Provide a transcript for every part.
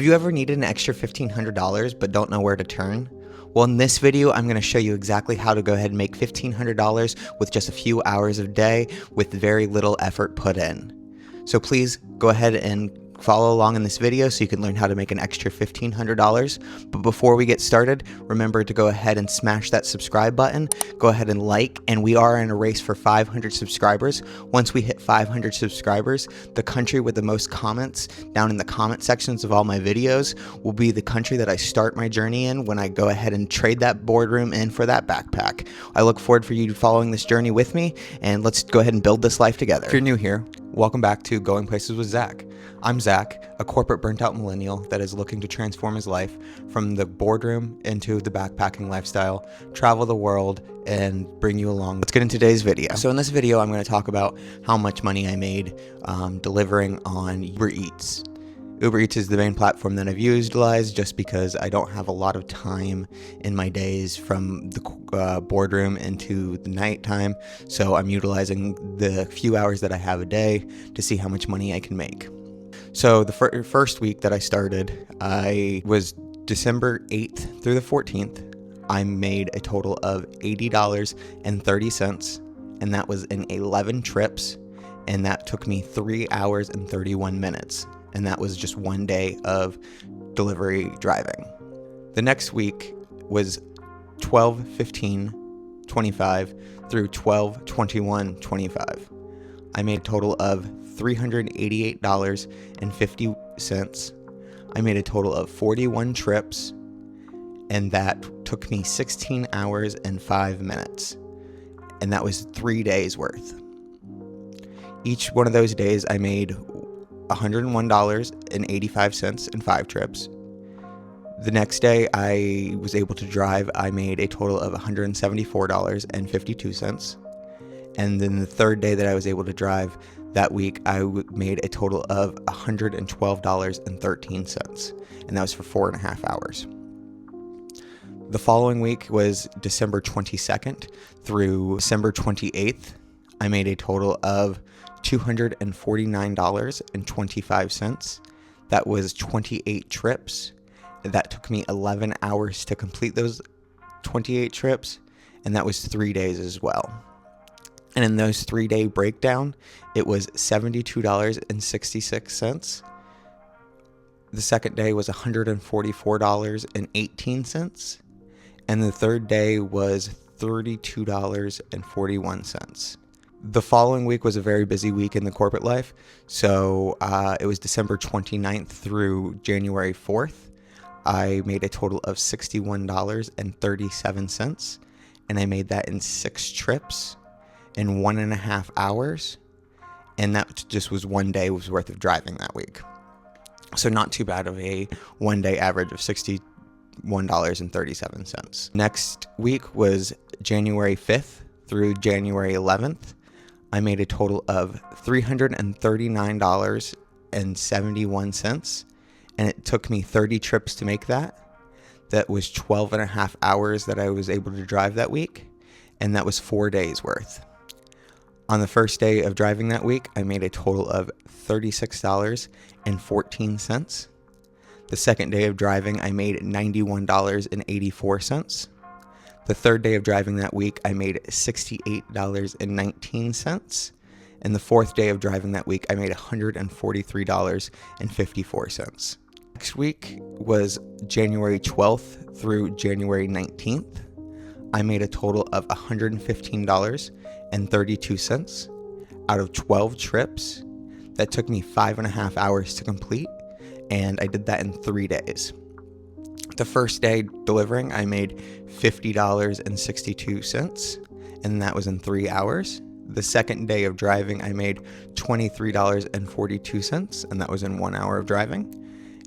Have you ever needed an extra $1,500 but don't know where to turn? Well, in this video, I'm going to show you exactly how to go ahead and make $1,500 with just a few hours a day with very little effort put in. So please go ahead and follow along in this video so you can learn how to make an extra $1,500. But before we get started, remember to go ahead and smash that subscribe button. Go ahead and like, and we are in a race for 500 subscribers. Once we hit 500 subscribers, the country with the most comments down in the comment sections of all my videos will be the country that I start my journey in when I go ahead and trade that boardroom in for that backpack. I look forward for you following this journey with me, and let's go ahead and build this life together. If you're new here, welcome back to Going Places with Zach. I'm Zach, a corporate burnt-out millennial that is looking to transform his life from the boardroom into the backpacking lifestyle, travel the world, and bring you along. Let's get into today's video. So in this video, I'm going to talk about how much money I made delivering on Uber Eats. Uber Eats is the main platform that I've utilized just because I don't have a lot of time in my days from the boardroom into the nighttime. So I'm utilizing the few hours that I have a day to see how much money I can make. So the first week that I started, I was December 8th through the 14th. I made a total of $80.30, and that was in 11 trips, and that took me 3 hours and 31 minutes. And that was just one day of delivery driving. The next week was 12/15/25 through 12/21/25. I made a total of $388.50. I made a total of 41 trips, and that took me 16 hours and 5 minutes. And that was 3 days worth. Each one of those days I made $101.85 in 5 trips. The next day I was able to drive, I made a total of $174.52. And then the third day that I was able to drive that week, I made a total of $112.13. And that was for 4.5 hours. The following week was December 22nd through December 28th. I made a total of $249.25. That was 28 trips. That took me 11 hours to complete those 28 trips, and that was 3 days as well. And in those 3-day breakdown, it was $72.66. The second day was $144.18. And the third day was $32.41. The following week was a very busy week in the corporate life. So it was December 29th through January 4th. I made a total of $61.37. And I made that in 6 trips in 1.5 hours. And that just was 1 day worth of driving that week. So not too bad of a 1 day average of $61.37. Next week was January 5th through January 11th. I made a total of $339.71, and it took me 30 trips to make that. That was 12.5 hours that I was able to drive that week, and that was 4 days worth. On the first day of driving that week, I made a total of $36.14. The second day of driving, I made $91.84. The third day of driving that week, I made $68.19. And the fourth day of driving that week, I made $143.54. Next week was January 12th through January 19th. I made a total of $115.32 out of 12 trips. That took me 5.5 hours to complete, and I did that in 3 days. The first day delivering, I made $50.62, and that was in 3 hours. The second day of driving, I made $23.42, and that was in 1 hour of driving.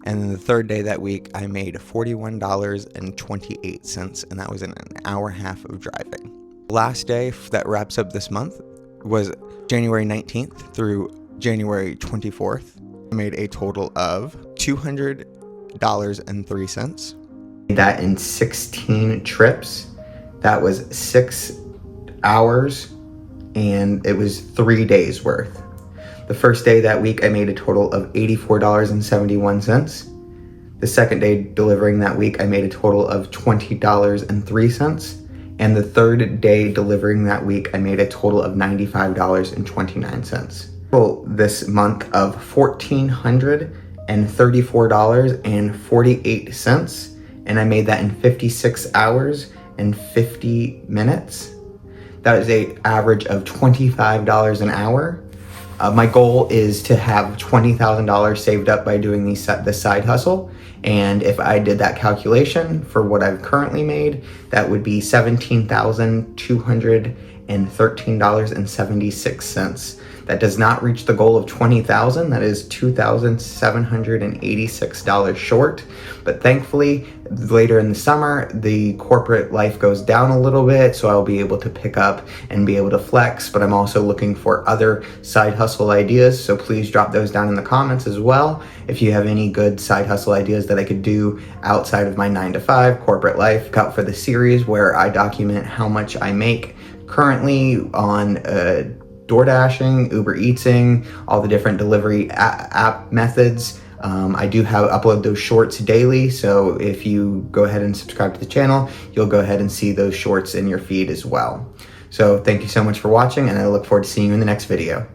And then the third day that week, I made $41.28, and that was in an hour and a half of driving. The last day that wraps up this month was January 19th through January 24th. I made a total of $200.03. That in 16 trips. That was 6 hours, and it was 3 days worth. The first day that week, I made a total of $84.71. The second day delivering that week, I made a total of $20.03. And the third day delivering that week, I made a total of $95.29. Well, this month of $1,434.48, and I made that in 56 hours and 50 minutes. That is an average of $25 an hour. My goal is to have $20,000 saved up by doing this side hustle. And if I did that calculation for what I've currently made, that would be $17,213.76. That does not reach the goal of $20,000. That is $2,786 short. But thankfully, later in the summer, the corporate life goes down a little bit, so I'll be able to pick up and be able to flex. But I'm also looking for other side hustle ideas, so please drop those down in the comments as well. If you have any good side hustle ideas that I could do outside of my 9-to-5 corporate life, look out for the series where I document how much I make currently on DoorDashing, Uber Eatsing, all the different delivery app methods. I do upload those shorts daily, so if you go ahead and subscribe to the channel, you'll go ahead and see those shorts in your feed as well. So thank you so much for watching, and I look forward to seeing you in the next video.